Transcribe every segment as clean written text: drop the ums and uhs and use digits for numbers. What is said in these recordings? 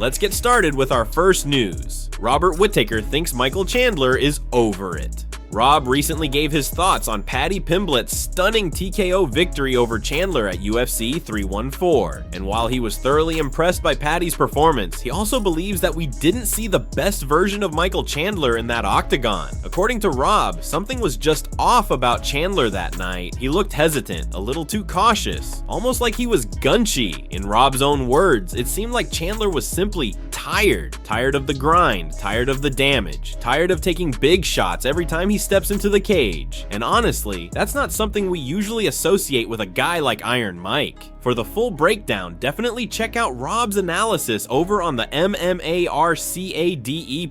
Let's get started with our first news. Robert Whittaker thinks Michael Chandler is over it. Rob recently gave his thoughts on Paddy Pimblett's stunning TKO victory over Chandler at UFC 314. And while he was thoroughly impressed by Paddy's performance, he also believes that we didn't see the best version of Michael Chandler in that octagon. According to Rob, something was just off about Chandler that night. He looked hesitant, a little too cautious, almost like he was gunchy. In Rob's own words, it seemed like Chandler was simply tired of the grind, tired of the damage, tired of taking big shots every time he steps into the cage. And honestly, that's not something we usually associate with a guy like Iron Mike. For the full breakdown, definitely check out Rob's analysis over on the MMARCADE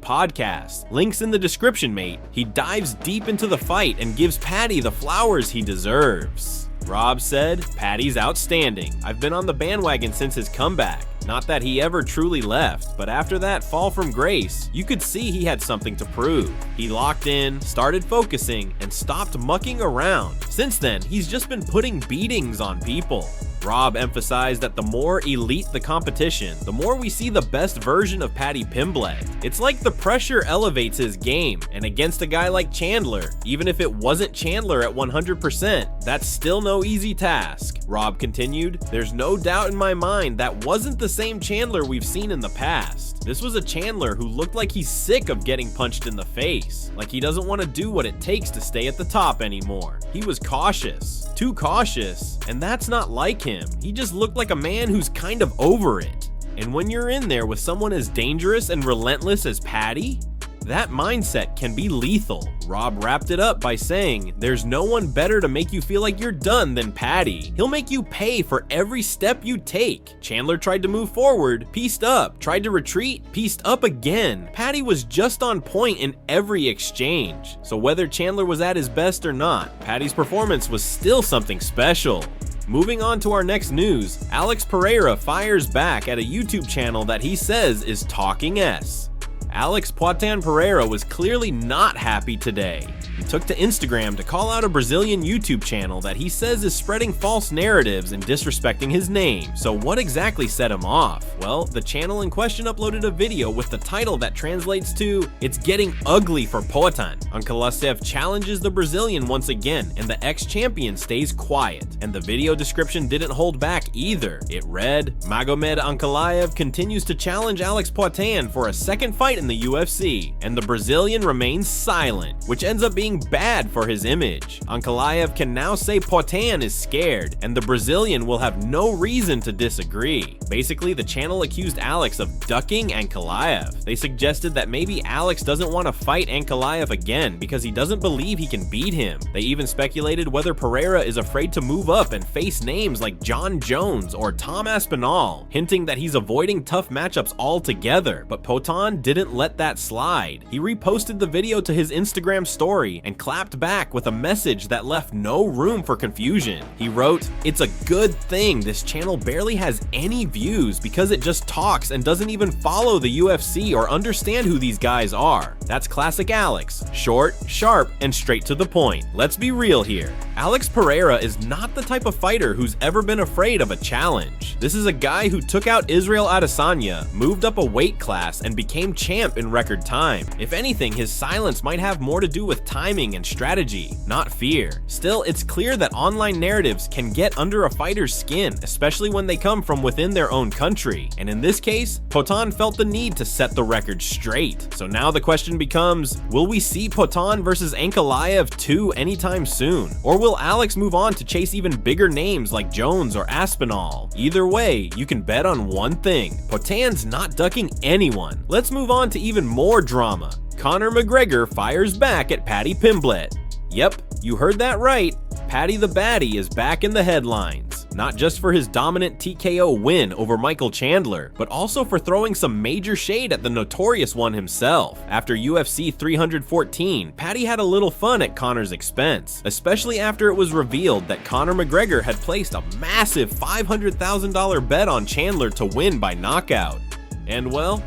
podcast. Links in the description, mate. He dives deep into the fight and gives Paddy the flowers he deserves. Rob said, "Paddy's outstanding. I've been on the bandwagon since his comeback. Not that he ever truly left, but after that fall from grace, you could see he had something to prove. He locked in, started focusing, and stopped mucking around. Since then, he's just been putting beatings on people." Rob emphasized that the more elite the competition, the more we see the best version of Paddy Pimblett. It's like the pressure elevates his game, and against a guy like Chandler, even if it wasn't Chandler at 100%, that's still no easy task. Rob continued, "There's no doubt in my mind that wasn't the same Chandler we've seen in the past. This was a Chandler who looked like he's sick of getting punched in the face, like he doesn't want to do what it takes to stay at the top anymore. He was cautious, too cautious, and that's not like him. He just looked like a man who's kind of over it. And when you're in there with someone as dangerous and relentless as Paddy, that mindset can be lethal." Rob wrapped it up by saying, "There's no one better to make you feel like you're done than Paddy. He'll make you pay for every step you take. Chandler tried to move forward, pieced up, tried to retreat, pieced up again. Paddy was just on point in every exchange. So whether Chandler was at his best or not, Paddy's performance was still something special." Moving on to our next news, Alex Pereira fires back at a YouTube channel that he says is talking S. Alex Poitin Pereira was clearly not happy today. He took to Instagram to call out a Brazilian YouTube channel that he says is spreading false narratives and disrespecting his name. So what exactly set him off? Well, the channel in question uploaded a video with the title that translates to, "It's getting ugly for Poitin." Ankalaev challenges the Brazilian once again, and the ex-champion stays quiet. And the video description didn't hold back either. It read, "Magomed Ankalaev continues to challenge Alex Poitin for a second fight in the UFC, and the Brazilian remains silent," which ends up being bad for his image. Ankalaev can now say Poitin is scared, and the Brazilian will have no reason to disagree. Basically, the channel accused Alex of ducking Ankalaev. They suggested that maybe Alex doesn't want to fight Ankalaev again because he doesn't believe he can beat him. They even speculated whether Pereira is afraid to move up and face names like Jon Jones or Tom Aspinall, hinting that he's avoiding tough matchups altogether. But Poitin didn't let that slide. He reposted the video to his Instagram story and clapped back with a message that left no room for confusion. He wrote, "It's a good thing this channel barely has any views because it just talks and doesn't even follow the UFC or understand who these guys are. That's classic Alex. Short, sharp, and straight to the point. Let's be real here. Alex Pereira is not the type of fighter who's ever been afraid of a challenge. This is a guy who took out Israel Adesanya, moved up a weight class, and became champ in record time. If anything, his silence might have more to do with timing and strategy, not fear. Still, it's clear that online narratives can get under a fighter's skin, especially when they come from within their own country. And in this case, Poitin felt the need to set the record straight. So now the question becomes, will we see Poitin versus Ankalaev 2 anytime soon? Or will Alex move on to chase even bigger names like Jones or Aspinall? Either way, you can bet on one thing. Poitin's not ducking anyone. Let's move on to even more drama. Conor McGregor fires back at Paddy Pimblett. Yep, you heard that right. Paddy the Baddie is back in the headlines. Not just for his dominant TKO win over Michael Chandler, but also for throwing some major shade at the notorious one himself. After UFC 314, Paddy had a little fun at Conor's expense, especially after it was revealed that Conor McGregor had placed a massive $500,000 bet on Chandler to win by knockout. And well,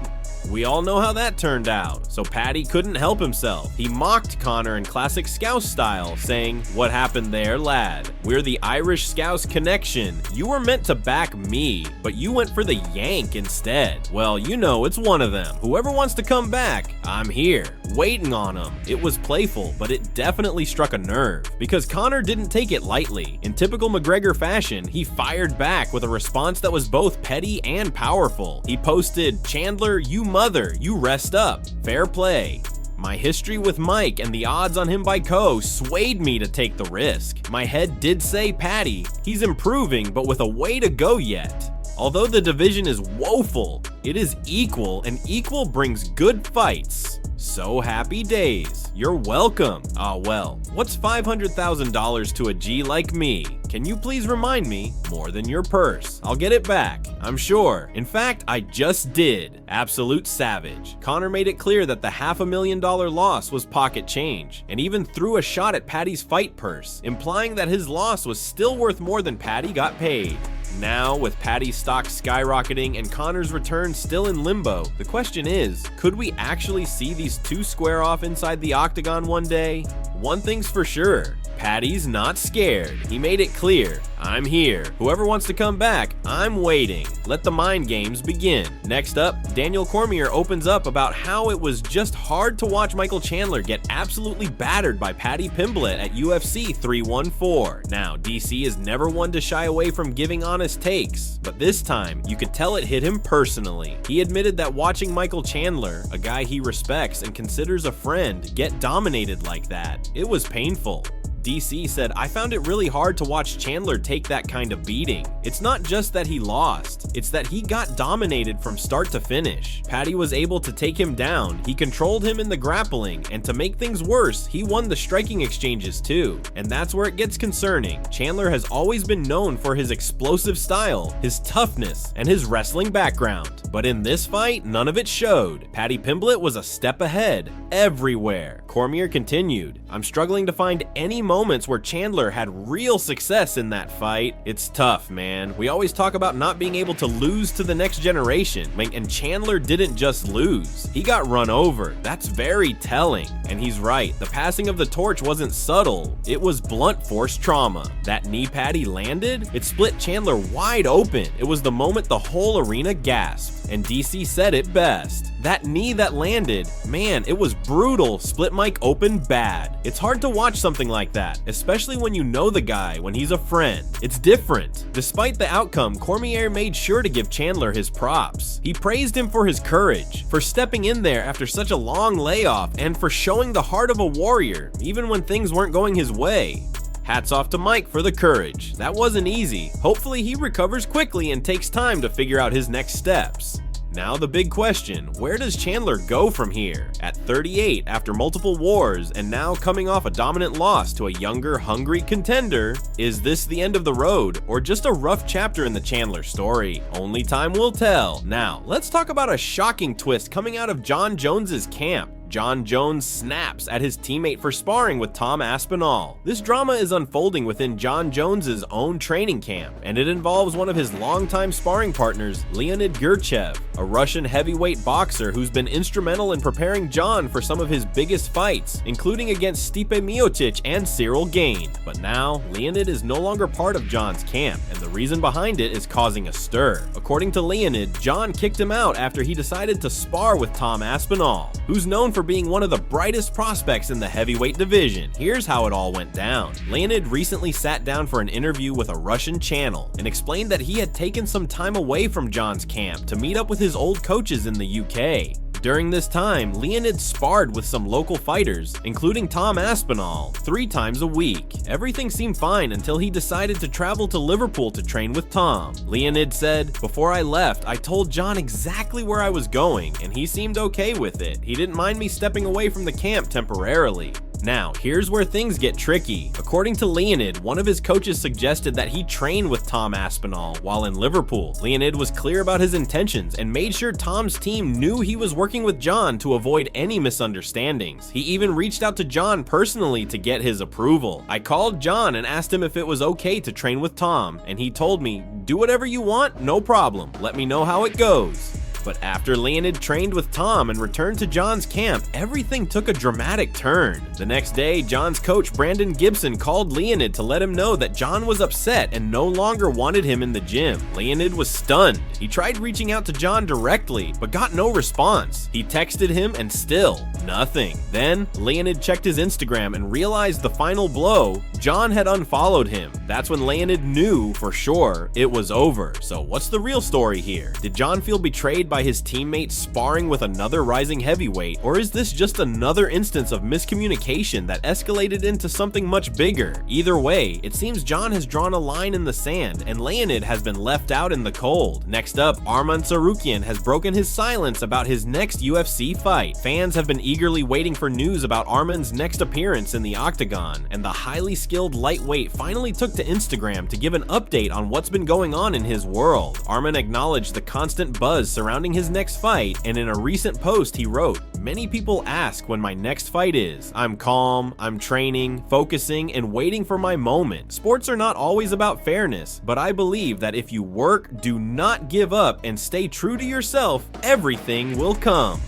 We all know how that turned out, so Paddy couldn't help himself. He mocked Conor in classic Scouse style, saying, "What happened there, lad? We're the Irish Scouse connection. You were meant to back me, but you went for the yank instead. Well, you know it's one of them. Whoever wants to come back, I'm here, waiting on him." It was playful, but it definitely struck a nerve, because Conor didn't take it lightly. In typical McGregor fashion, he fired back with a response that was both petty and powerful. He posted, "Chandler, you mother, you rest up. Fair play. My history with Mike and the odds on him by Co swayed me to take the risk. My head did say Paddy, he's improving but with a way to go yet. Although the division is woeful, it is equal, and equal brings good fights. So happy days. You're welcome. Ah well, what's $500,000 to a G like me? Can you please remind me? More than your purse. I'll get it back, I'm sure. In fact, I just did. Absolute savage." Conor made it clear that the $500,000 loss was pocket change, and even threw a shot at Paddy's fight purse, implying that his loss was still worth more than Paddy got paid. Now, with Paddy's stock skyrocketing and Conor's return still in limbo, the question is, could we actually see these two square off inside the octagon one day? One thing's for sure, Paddy's not scared. He made it clear, "I'm here. Whoever wants to come back, I'm waiting. Let the mind games begin." Next up, Daniel Cormier opens up about how it was just hard to watch Michael Chandler get absolutely battered by Paddy Pimblett at UFC 314. Now, DC is never one to shy away from giving honest takes, but this time, you could tell it hit him personally. He admitted that watching Michael Chandler, a guy he respects and considers a friend, get dominated like that, it was painful. DC said, "I found it really hard to watch Chandler take that kind of beating. It's not just that he lost, it's that he got dominated from start to finish. Paddy was able to take him down, he controlled him in the grappling, and to make things worse, he won the striking exchanges too. And that's where it gets concerning. Chandler has always been known for his explosive style, his toughness, and his wrestling background. But in this fight, none of it showed. Paddy Pimblett was a step ahead, everywhere." Cormier continued, "I'm struggling to find any moments where Chandler had real success in that fight. It's tough, man. We always talk about not being able to lose to the next generation, and Chandler didn't just lose. He got run over. That's very telling." And he's right. The passing of the torch wasn't subtle. It was blunt force trauma. That knee Paddy landed, it split Chandler wide open. It was the moment the whole arena gasped. And DC said it best. That knee that landed, man, it was brutal. Split Mike open bad. It's hard to watch something like that, especially when you know the guy, when he's a friend. It's different. Despite the outcome, Cormier made sure to give Chandler his props. He praised him for his courage, for stepping in there after such a long layoff, and for showing the heart of a warrior, even when things weren't going his way. Hats off to Mike for the courage. That wasn't easy. Hopefully he recovers quickly and takes time to figure out his next steps. Now the big question, where does Chandler go from here? At 38, after multiple wars, and now coming off a dominant loss to a younger, hungry contender, is this the end of the road, or just a rough chapter in the Chandler story? Only time will tell. Now, let's talk about a shocking twist coming out of Jon Jones's camp. Jon Jones snaps at his teammate for sparring with Tom Aspinall. This drama is unfolding within Jon Jones's own training camp, and it involves one of his longtime sparring partners, Leonid Gurchev, a Russian heavyweight boxer who's been instrumental in preparing Jon for some of his biggest fights, including against Stipe Miocic and Cyril Gane. But now, Leonid is no longer part of Jon's camp, and the reason behind it is causing a stir. According to Leonid, Jon kicked him out after he decided to spar with Tom Aspinall, who's known for being one of the brightest prospects in the heavyweight division. Here's how it all went down. Leonid recently sat down for an interview with a Russian channel and explained that he had taken some time away from Jon's camp to meet up with his old coaches in the UK. During this time, Leonid sparred with some local fighters, including Tom Aspinall, 3 times a week. Everything seemed fine until he decided to travel to Liverpool to train with Tom. Leonid said, "Before I left, I told Jon exactly where I was going, and he seemed okay with it. He didn't mind me stepping away from the camp temporarily." Now, here's where things get tricky. According to Leonid, one of his coaches suggested that he train with Tom Aspinall while in Liverpool. Leonid was clear about his intentions and made sure Tom's team knew he was working with Jon to avoid any misunderstandings. He even reached out to Jon personally to get his approval. "I called Jon and asked him if it was okay to train with Tom, and he told me, 'Do whatever you want, no problem. Let me know how it goes.'" But after Leonid trained with Tom and returned to Jon's camp, everything took a dramatic turn. The next day, Jon's coach Brandon Gibson called Leonid to let him know that Jon was upset and no longer wanted him in the gym. Leonid was stunned. He tried reaching out to Jon directly, but got no response. He texted him and still nothing. Then, Leonid checked his Instagram and realized the final blow: Jon had unfollowed him. That's when Leonid knew for sure it was over. So what's the real story here? Did Jon feel betrayed by his teammates sparring with another rising heavyweight, or is this just another instance of miscommunication that escalated into something much bigger? Either way, it seems Jon has drawn a line in the sand and Leonid has been left out in the cold. Next up, Arman Tsarukyan has broken his silence about his next UFC fight. Fans have been eagerly waiting for news about Arman's next appearance in the octagon, and the highly skilled lightweight finally took to Instagram to give an update on what's been going on in his world. Arman acknowledged the constant buzz surrounding his next fight, and in a recent post he wrote, "Many people ask when my next fight is. I'm calm, I'm training, focusing, and waiting for my moment. Sports are not always about fairness, but I believe that if you work, do not give up, and stay true to yourself, everything will come."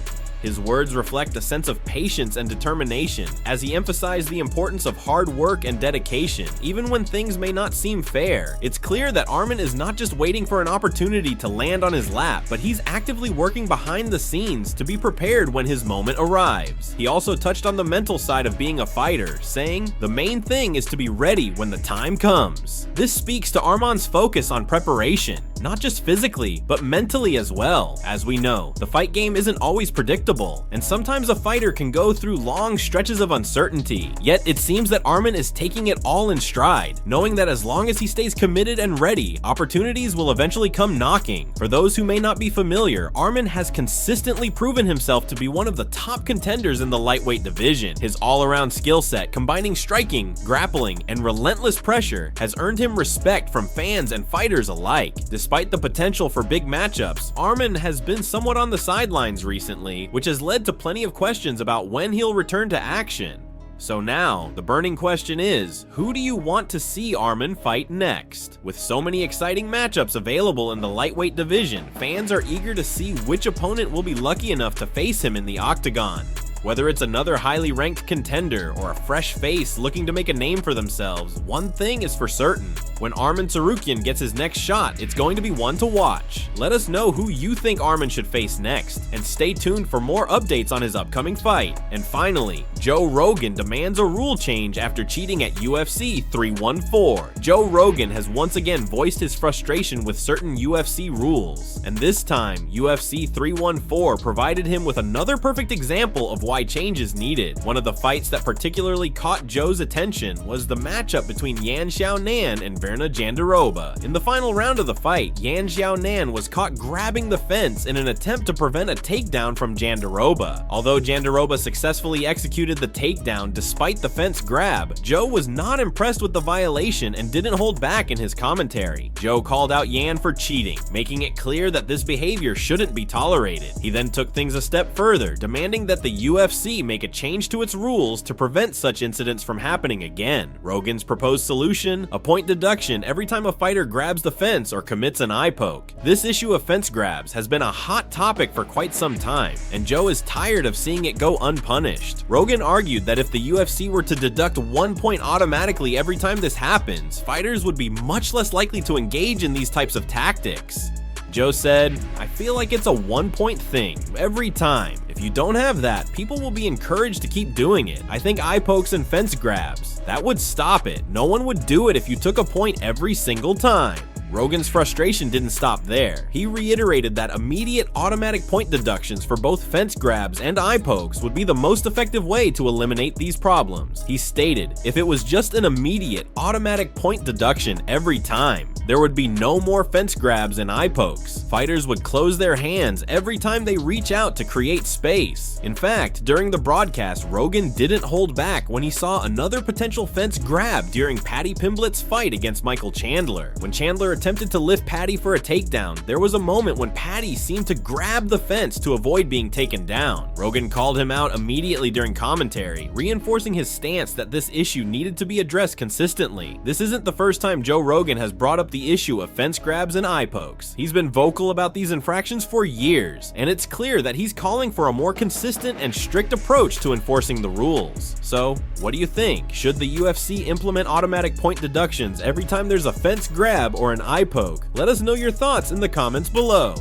His words reflect a sense of patience and determination, as he emphasized the importance of hard work and dedication, even when things may not seem fair. It's clear that Arman is not just waiting for an opportunity to land on his lap, but he's actively working behind the scenes to be prepared when his moment arrives. He also touched on the mental side of being a fighter, saying, "The main thing is to be ready when the time comes." This speaks to Arman's focus on preparation, not just physically, but mentally as well. As we know, the fight game isn't always predictable, and sometimes a fighter can go through long stretches of uncertainty. Yet it seems that Arman is taking it all in stride, knowing that as long as he stays committed and ready, opportunities will eventually come knocking. For those who may not be familiar, Arman has consistently proven himself to be one of the top contenders in the lightweight division. His all-around skill set, combining striking, grappling, and relentless pressure, has earned him respect from fans and fighters alike. Despite the potential for big matchups, Arman has been somewhat on the sidelines recently, which has led to plenty of questions about when he'll return to action. So now, the burning question is, who do you want to see Arman fight next? With so many exciting matchups available in the lightweight division, fans are eager to see which opponent will be lucky enough to face him in the octagon. Whether it's another highly ranked contender or a fresh face looking to make a name for themselves, one thing is for certain. When Arman Tsarukyan gets his next shot, it's going to be one to watch. Let us know who you think Arman should face next, and stay tuned for more updates on his upcoming fight. And finally, Joe Rogan demands a rule change after cheating at UFC 314. Joe Rogan has once again voiced his frustration with certain UFC rules, and this time, UFC 314 provided him with another perfect example of why change is needed. One of the fights that particularly caught Joe's attention was the matchup between Yan Xiaonan and Verna Jandiroba. In the final round of the fight, Yan Xiaonan was caught grabbing the fence in an attempt to prevent a takedown from Jandiroba. Although Jandiroba successfully executed the takedown despite the fence grab, Joe was not impressed with the violation and didn't hold back in his commentary. Joe called out Yan for cheating, making it clear that this behavior shouldn't be tolerated. He then took things a step further, demanding that the UFC make a change to its rules to prevent such incidents from happening again. Rogan's proposed solution: a point deduction every time a fighter grabs the fence or commits an eye poke. This issue of fence grabs has been a hot topic for quite some time, and Joe is tired of seeing it go unpunished. Rogan argued that if the UFC were to deduct 1 point automatically every time this happens, fighters would be much less likely to engage in these types of tactics. Joe said, "I feel like it's a 1 point thing every time. If you don't have that, people will be encouraged to keep doing it. I think eye pokes and fence grabs, that would stop it. No one would do it if you took a point every single time." Rogan's frustration didn't stop there. He reiterated that immediate automatic point deductions for both fence grabs and eye pokes would be the most effective way to eliminate these problems. He stated, if it was just an immediate automatic point deduction every time, there would be no more fence grabs and eye pokes. Fighters would close their hands every time they reach out to create space. In fact, during the broadcast, Rogan didn't hold back when he saw another potential fence grab during Paddy Pimblett's fight against Michael Chandler. When Chandler attempted to lift Paddy for a takedown, there was a moment when Paddy seemed to grab the fence to avoid being taken down. Rogan called him out immediately during commentary, reinforcing his stance that this issue needed to be addressed consistently. This isn't the first time Joe Rogan has brought up the issue of fence grabs and eye pokes. He's been vocal about these infractions for years, and it's clear that he's calling for a more consistent and strict approach to enforcing the rules. So, what do you think? Should the UFC implement automatic point deductions every time there's a fence grab or an eye poke? Let us know your thoughts in the comments below.